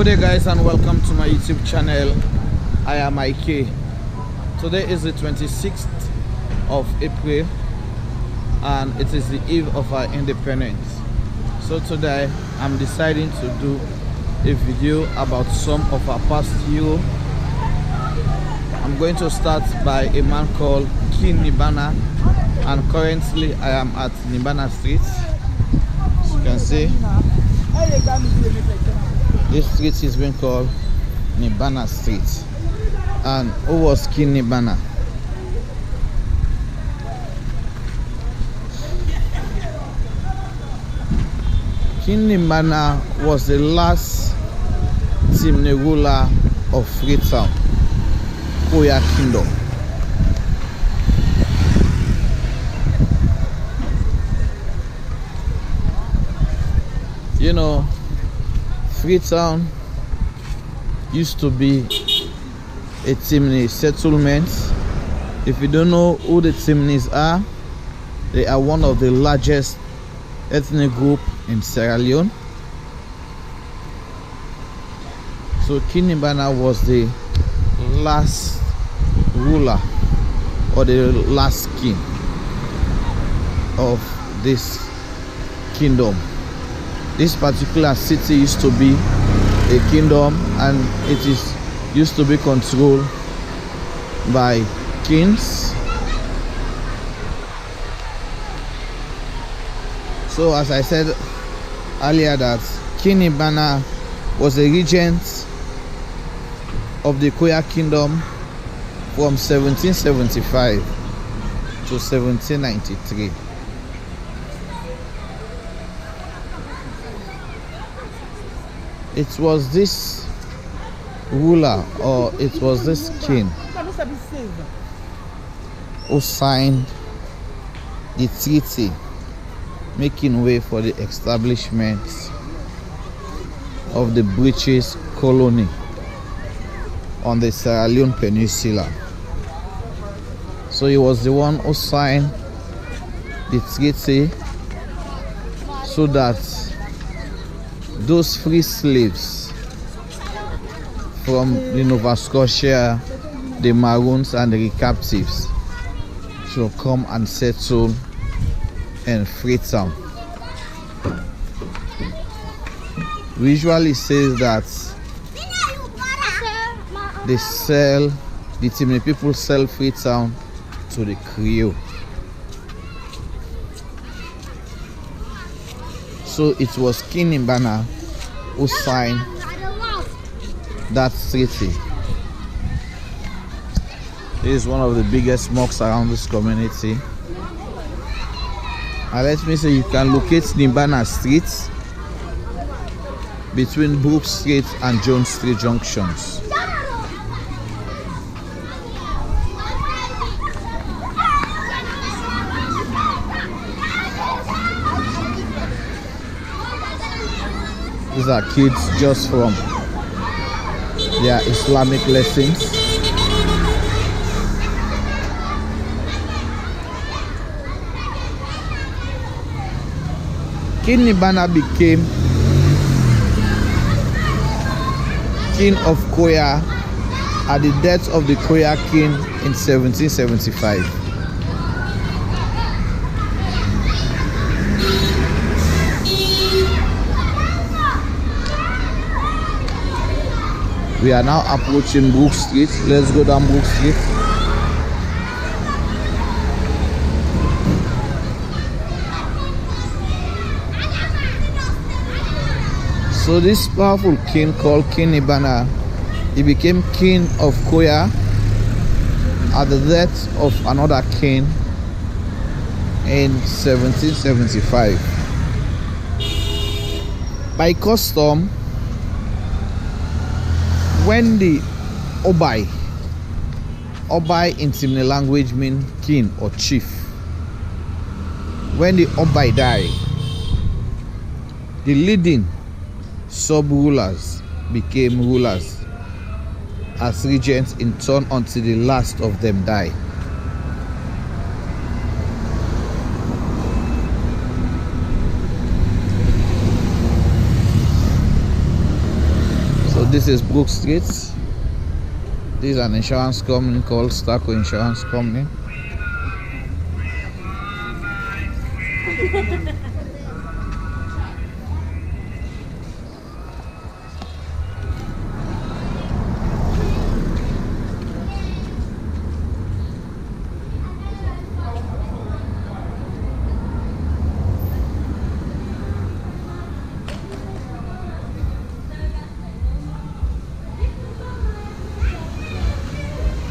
Good day guys, and welcome to my YouTube channel. I am IK. Today is the 26th of April and it is the eve of our independence. So today I'm deciding to do a video about some of our past heroes. I'm going to start by a man called King Nimbana, and currently I am at Nimbana Street. As you can see, this street is being called Nimbana Street. And who was King Nimbana? King Nimbana was the last Timne ruler of Freetown, Koya Kingdom. You know, Freetown used to be a Timne settlement. If you don't know who the Timnes are, they are one of the largest ethnic group in Sierra Leone. So King Nimbana was the last ruler or the last king of this kingdom. This particular city used to be a kingdom, and it is used to be controlled by kings. So as I said earlier, that King Nimbana was a regent of the Koya Kingdom from 1775 to 1793. It was this ruler, or it was this king, who signed the treaty making way for the establishment of the British colony on the Sierra Leone Peninsula. So he was the one who signed the treaty so that those free slaves from the Nova Scotia, the Maroons and the captives should come and settle in Freetown. Usually says that they sell, the Timne people sell Freetown to the Creole. So it was King Nimbana who signed that treaty. This is one of the biggest mosques around this community. And let me say, you can locate Nimbana Street between Brook Street and Jones Street junctions. These are kids just from their Islamic lessons. King Nimbana became king of Koya at the death of the Koya king in 1775. We are now approaching Brook Street. Let's go down Brook Street. So this powerful king called King Nimbana, he became king of Koya at the death of another king in 1775. By custom, when the Obai in Timne language means king or chief, when the Obai died, the leading sub-rulers became rulers as regents in turn until the last of them died. So this is Brook Street. This is an insurance company called Starco Insurance Company.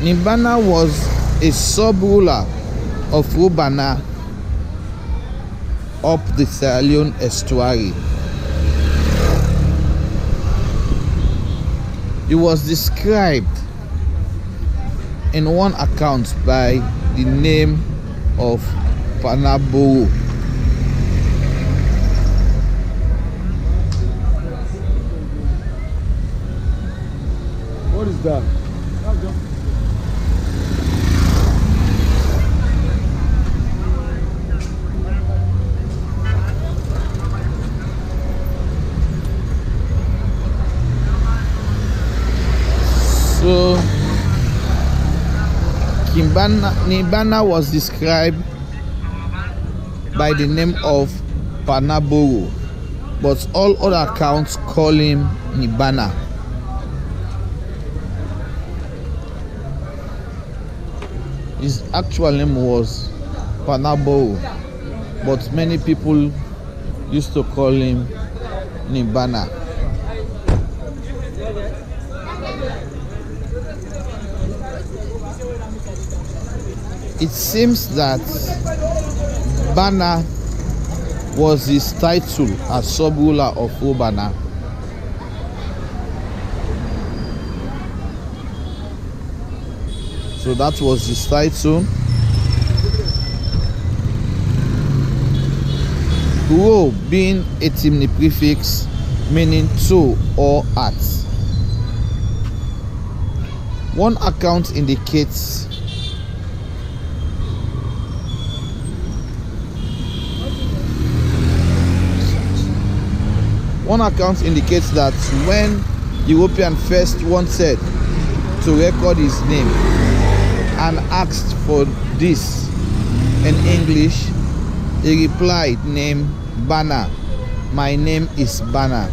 Nimbana was a sub-ruler of Rubana up the Leone estuary. It was described in one account by the name of Panaboro. What is that? So Nimbana was described by the name of Panaboro, but all other accounts call him Nimbana. His actual name was Panaboro, but many people used to call him Nimbana. It seems that Bana was his title as sub-ruler of Rubana. So that was his title. Ro being a Timni prefix meaning to or at. One account indicates that when European first wanted to record his name and asked for this in English, he replied, "Name Bana, my name is Bana,"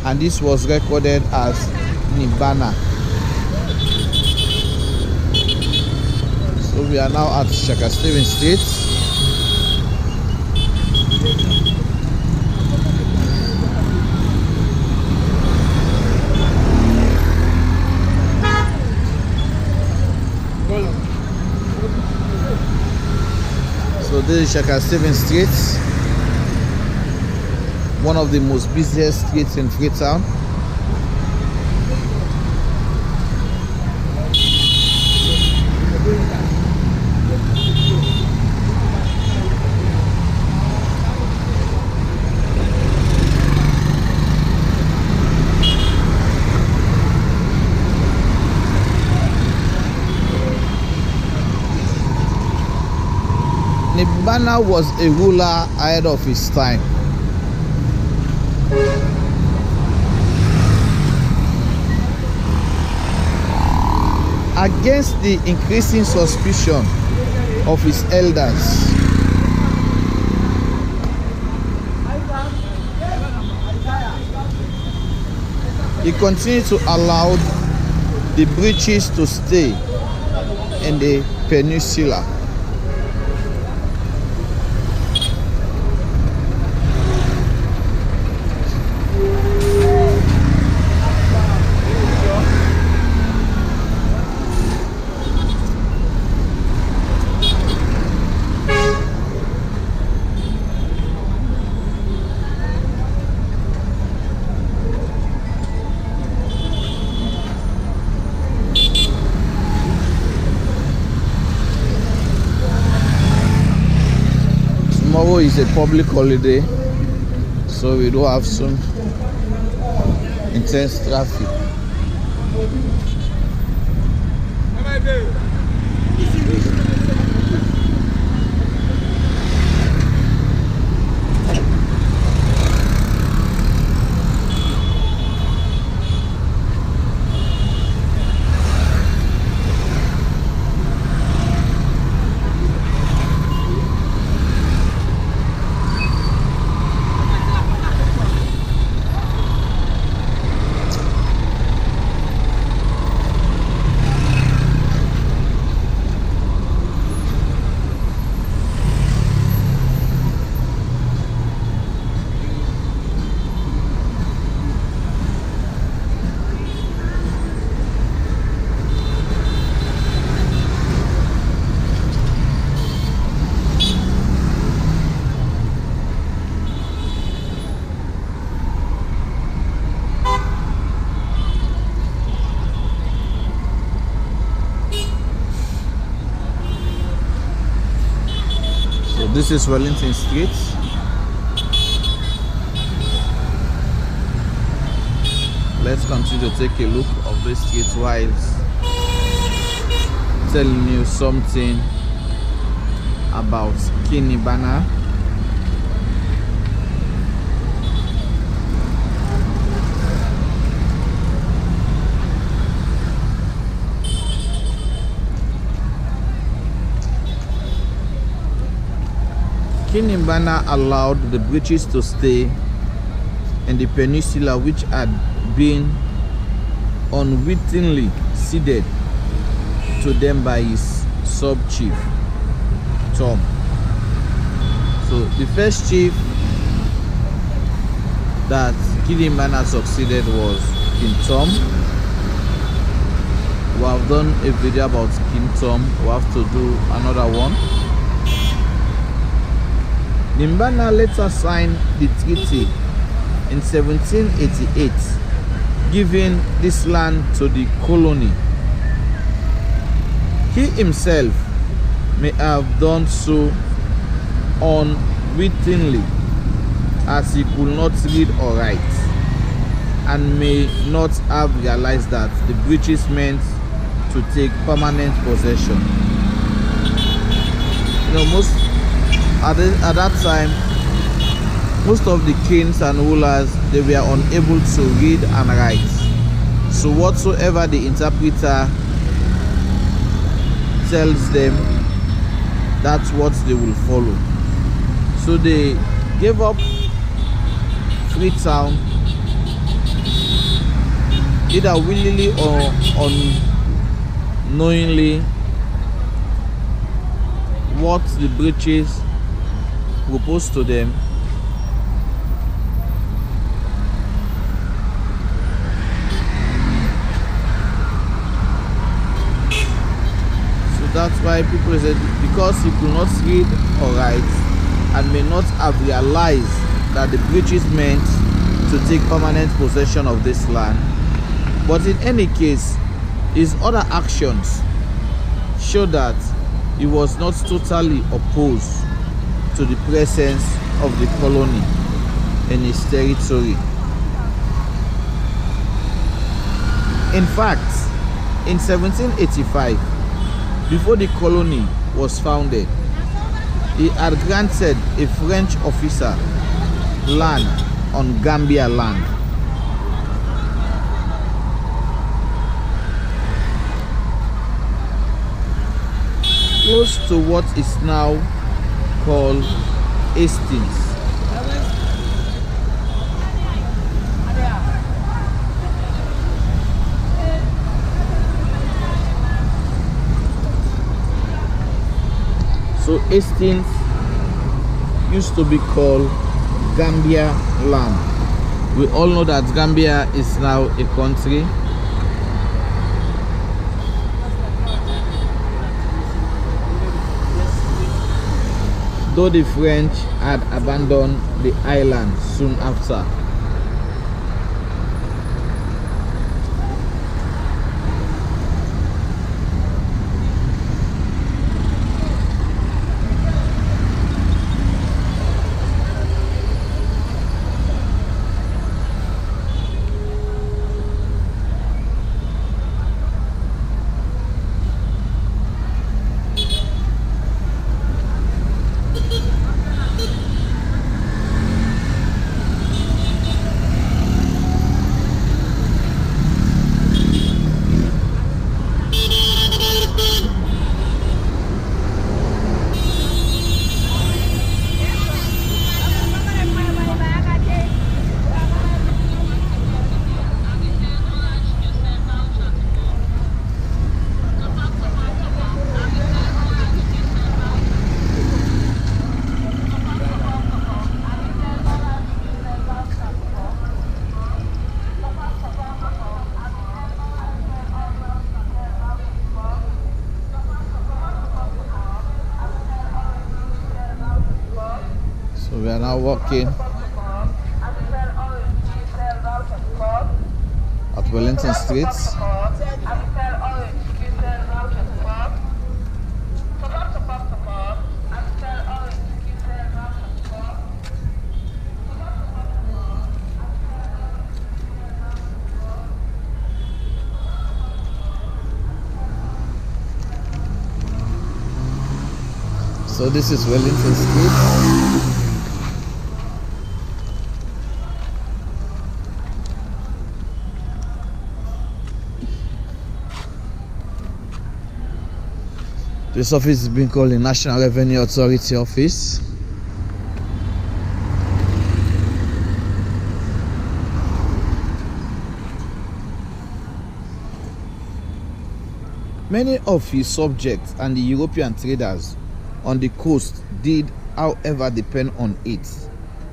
and this was recorded as Nimbana. So we are now at Ceding Street. So this is Ceding Street, one of the most busiest streets in Freetown. Nimbana was a ruler ahead of his time. Against the increasing suspicion of his elders, he continued to allow the British to stay in the peninsula. Tomorrow is a public holiday, so we do have some intense traffic. This is Wellington Street. Let's continue to take a look of this street while telling you something about Nimbana. Nimbana allowed the British to stay in the peninsula, which had been unwittingly ceded to them by his sub-chief, Tom. So the first chief that Nimbana succeeded was King Tom. We have done a video about King Tom. We have to do another one. Nimbana later signed the treaty in 1788, giving this land to the colony. He himself may have done so unwittingly, as he could not read or write, and may not have realized that the British meant to take permanent possession. At that time, most of the kings and rulers, they were unable to read and write. So whatsoever the interpreter tells them, that's what they will follow. So they gave up Freetown, either willingly or unknowingly. What the British proposed to them, so that's why people said, because he could not read or write and may not have realized that the British meant to take permanent possession of this land. But in any case, his other actions show that he was not totally opposed to the presence of the colony in his territory. In fact, in 1785, before the colony was founded, he had granted a French officer land on Gambia land. Close to what is now called Hastings. So Hastings used to be called Gambia land. We all know that Gambia is now a country. Though the French had abandoned the island soon after. We are now walking at Wellington Street. So this is Wellington Street. This office is being called the National Revenue Authority office. Many of his subjects and the European traders on the coast did, however, depend on it,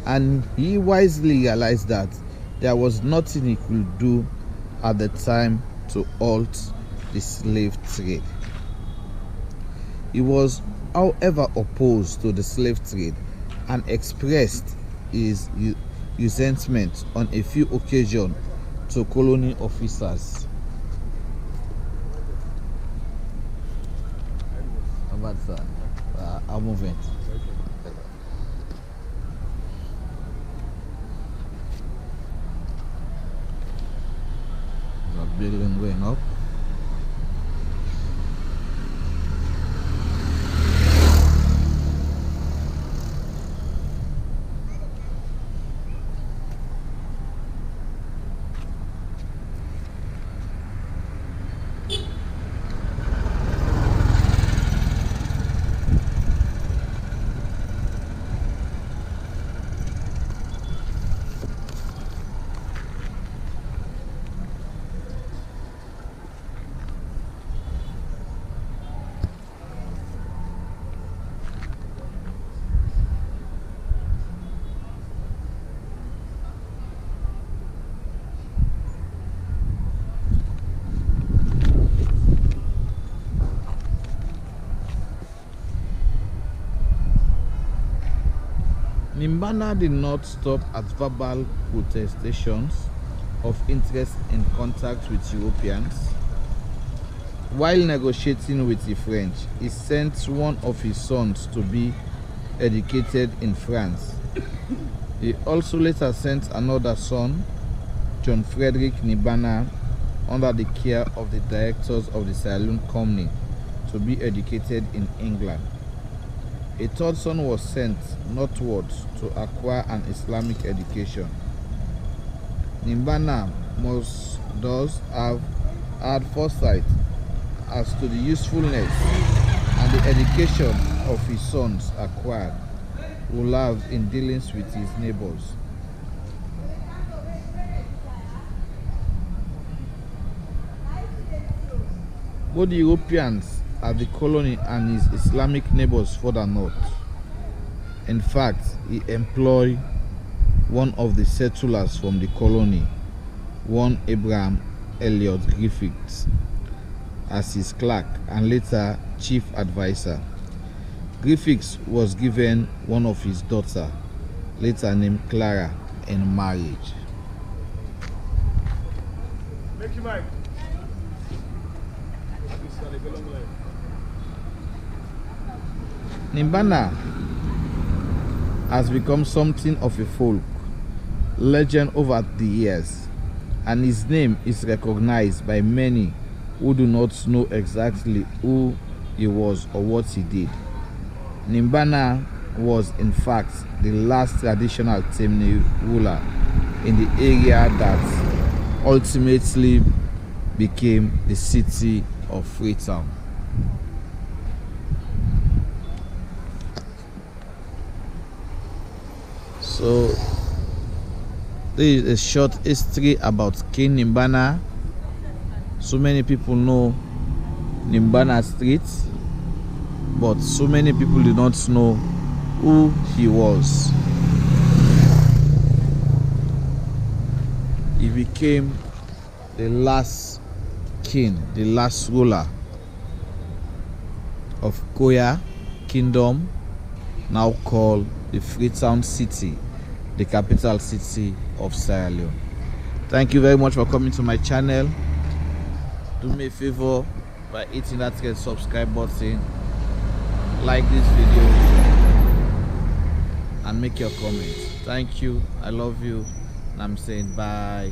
and he wisely realized that there was nothing he could do at the time to halt the slave trade. He was, however, opposed to the slave trade and expressed his resentment on a few occasions to colony officers. That's our movement. The building going up. Nimbana did not stop at verbal protestations of interest in contact with Europeans. While negotiating with the French, he sent one of his sons to be educated in France. He also later sent another son, John Frederick Nimbana, under the care of the directors of the Sierra Leone Company, to be educated in England. A third son was sent northwards to acquire an Islamic education. Nimbana must thus have had foresight as to the usefulness and the education of his sons acquired will have in dealings with his neighbors. Both the Europeans at the colony and his Islamic neighbors further north. In fact, he employed one of the settlers from the colony, one Abraham Elliot Griffiths, as his clerk and later chief advisor. Griffiths was given one of his daughters, later named Clara, in marriage. Make you Mike. Nimbana has become something of a folk legend over the years, and his name is recognized by many who do not know exactly who he was or what he did. Nimbana was in fact the last traditional Temne ruler in the area that ultimately became the city of Freetown. So this is a short history about King Nimbana. So many people know Nimbana Street, but so many people do not know who he was. He became the last king, the last ruler of Koya Kingdom, now called the Freetown City, the capital city of Sierra Leone. Thank you very much for coming to my channel. Do me a favor by hitting that red subscribe button, like this video, and make your comment. Thank you. I love you. And I'm saying bye.